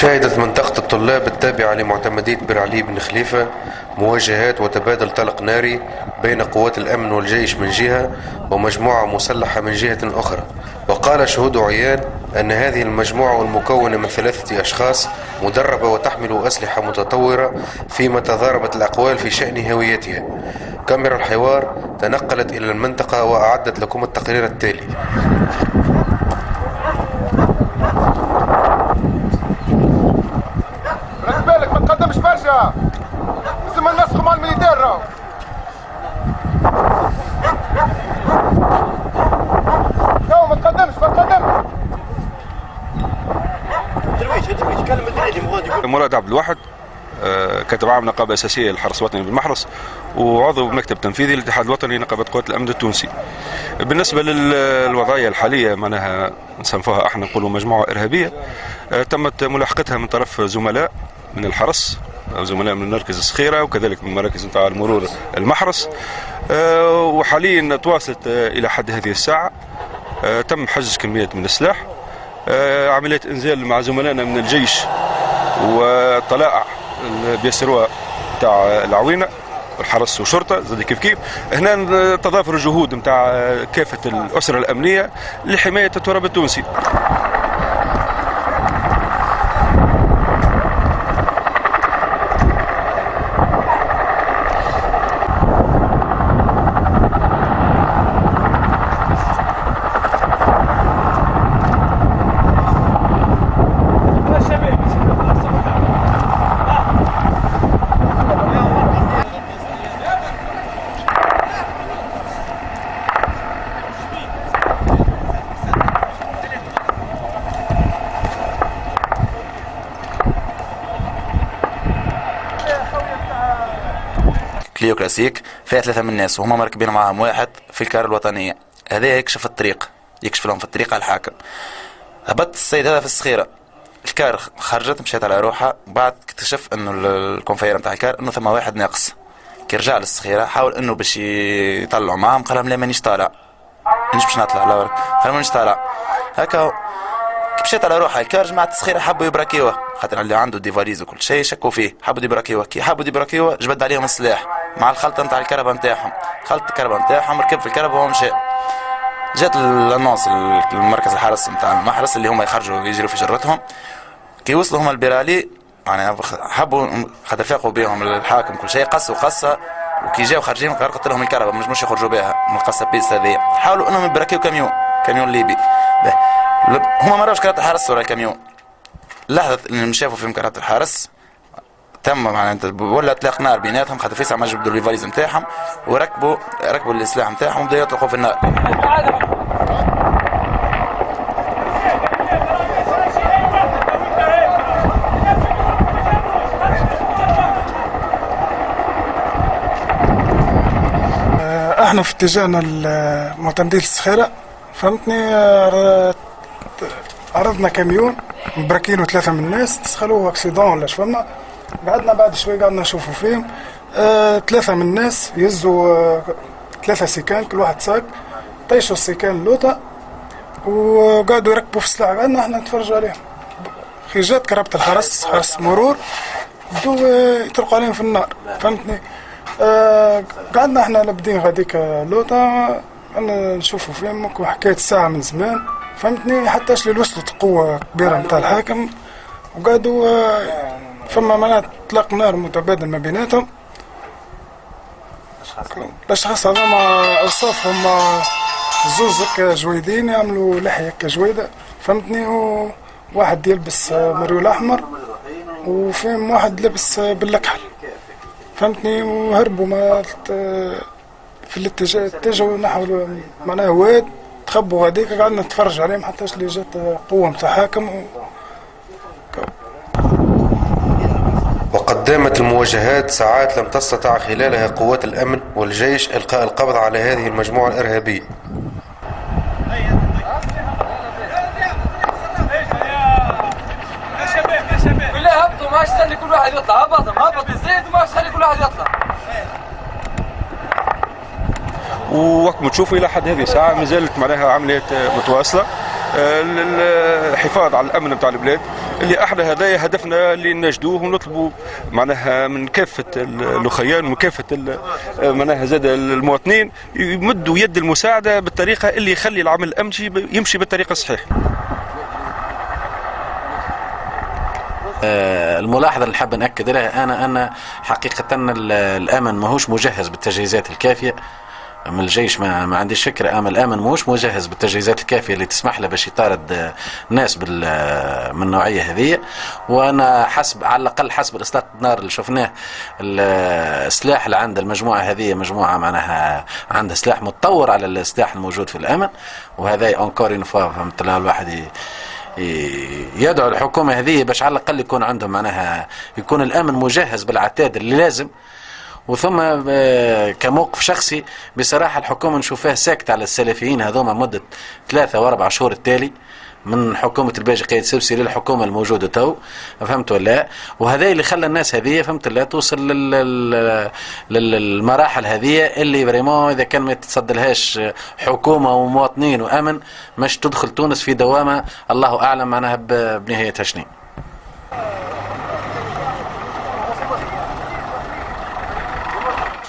شهدت منطقة الطلاب التابعة لمعتمدية بير علي بن خليفة مواجهات وتبادل طلق ناري بين قوات الأمن والجيش من جهة ومجموعة مسلحة من جهة أخرى. وقال شهود عيان أن هذه المجموعة المكونة من 3 أشخاص مدربة وتحمل أسلحة متطورة، فيما تضاربت الأقوال في شأن هويتها. كاميرا الحوار تنقلت إلى المنطقة وأعدت لكم التقرير التالي. بالك ما تقدمش برشا، لازم نسخوا مع الميليتير راهو. ما تقدمش درويش كلم الدريدي. مراد عبد الواحد، كاتب عام نقابة أساسية للحرس الوطني بالمحرس، وعضو مكتب تنفيذي للاتحاد الوطني لنقابة قوات الأمن التونسي. بالنسبة للوضعية الحالية معناها نصنفوها احنا نقولوا مجموعة إرهابية تمت ملاحقتها من طرف زملاء من الحرس أو زملاء من مركز الصخيرة وكذلك من مراكز نتاع المرور المحرس، وحاليا تواصلت إلى حد هذه الساعة. تم حجز كمية من السلاح، عملية إنزال مع زملائنا من الجيش والطلائع بيسروها تاع العوينة والحرس وشرطة زاد كيف هنا تضافر الجهود نتاع كافة الأسرة الأمنية لحماية التراب التونسي. كليو كلاسيك فيها 3 من الناس وهما مركبين معاهم واحد في الكار الوطنية. هذا يكشف الطريق، يكشف لهم في الطريق على الحاكم. هبط السيد هذا في الصخيرة، الكار خرجت مشيت على روحها، بعد اكتشف انه الكونفير نتاع الكار انه ثم واحد ناقص. كي رجع للصخيرة حاول انه باش يطلعوا معاهم، قال لهم لا مانيش طالع، مانيش باش نطلع، لا قال مانيش طالع. هكا كي مشيت على روحها الكار جماعة الصخيرة حبوا يبراكيوه، خاطر اللي عنده ديفاليز وكل شيء شكوا فيه، حبوا يبراكيوه. كي حبوا يبراكيوه جبد عليهم السلاح مع الخلطة نتاع الكربة نتاعهم، خلط الكربة نتاعهم ركب في الكربة ومشى. جات الانونس المركز الحرس نتاع المحرس اللي هما يخرجوا يجروا في جرتهم. كي وصلوا هما البرالي يعني حبوا خاطر فاقوا بهم الحاكم كل شيء، قصوا قصة، وكي جاو خارجين غرقت لهم الكربة، مش يخرجوا بها من القصة بيس هذه. حاولوا انهم يبراكيو كاميون ليبي. هما ما راوش كرات الحرس ولا الكاميون. لحظة اللي شافوا فيهم كرات الحرس تم معناتها ولا اطلاق نار بيناتهم، خاطر فيسع ما جبدوا الفاليز نتاعهم وركبوا السلاح نتاعهم وبداو يطلقوا في النار. احنا في اتجاهنا المعتمدية الصخيرة، فهمتني، عرضنا كاميون مبركينه 3 من الناس، تسخلوه اكسيدون ولا شفنا. بعد شوي قعدنا نشوفوا فيهم 3 من الناس يهزوا 3 سيكان كل واحد ساق، طيشوا السيكان اللوطة وقعدوا يركبوا في السلاح. قعدنا احنا نتفرجوا عليهم. خي جات كربة الحرس، حرس مرور، بدو يطلقوا عليهم في النار، فهمتني. قعدنا احنا لابدين غاديك لوطة انا نشوفوا فيهم حكاية الساعة من زمان، فهمتني، حتى اللي وصلت قوة كبيرة نتاع الحاكم وقعدوا فما معناتها اطلاق نار متبادل ما بيناتهم. الاشخاص هذوما اوصافهم زوز هكا جويدين، يعملوا لحية هكا جويدة، فهمتني، وواحد يلبس مريول احمر وفيهم واحد لبس بالكحل، فهمتني، وهربوا في الاتجاه اتجهوا نحو معناها واد، تخبوا غاديك. قعدنا نتفرج عليهم حتى اللي جات قوة متاع حاكم وقد دامت المواجهات ساعات لم تستطع خلالها قوات الأمن والجيش إلقاء القبض على هذه المجموعة الإرهابية. بالله هبطوا، ما عادش خلي كل واحد يطلع، هبط الزيت وما عادش خلي كل واحد يطلع. ووقت ما تشوفوا الى حد هذه الساعه ما زالت معناها عمليات متواصله، الحفاظ على الامن نتاع البلاد. اللي احنا هذايا هدفنا اللي نجدوه ونطلبوا معناها من كافه الاخيان ومن كافه معناها زاد المواطنين يمدوا يد المساعده بالطريقه اللي يخلي العمل الامني يمشي بالطريقه الصحيحه. الملاحظة اللي نحب نأكد لها أنا حقيقة الأمن ماهوش مجهز بالتجهيزات الكافية من الجيش. ما عنديش فكرة، أما الأمن ماهوش مجهز بالتجهيزات الكافية اللي تسمح له باش يطارد ناس من النوعية هذه. وأنا حسب على الأقل حسب الإطلاق النار اللي شفناه السلاح اللي عند المجموعة هذه مجموعة معناها عندها سلاح متطور على السلاح الموجود في الأمن، وهذا أونكور إون فوا فهمت الواحد يدعو الحكومة هذه باش على الأقل يكون عندهم معناها يكون الأمن مجهز بالعتاد اللي لازم. وثم كموقف شخصي بصراحة الحكومة نشوفها ساكتة على السلفيين هذوما مدة 3 و4 شهور التالي من حكومة الباجي قايد سبسي للحكومة الموجودة تو، فهمت ولا؟ وهذا اللي خلى الناس هذه فهمت لا توصل للمراحل هذه اللي فريمون إذا كان ما تتصدلهاش حكومة ومواطنين وأمن مش تدخل تونس في دوامة الله أعلم معناها بنهايتها شنو.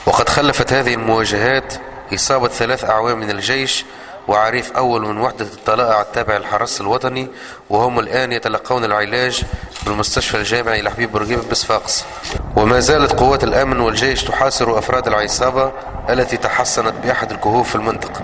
وقد خلفت هذه المواجهات إصابة 3 أعوام من الجيش وعريف أول من وحدة الطلائع التابع للحرس الوطني، وهم الآن يتلقون العلاج بالمستشفى الجامعي لحبيب بورقيبة بصفاقس. وما زالت قوات الأمن والجيش تحاصر أفراد العصابة التي تحصنت بأحد الكهوف في المنطقة.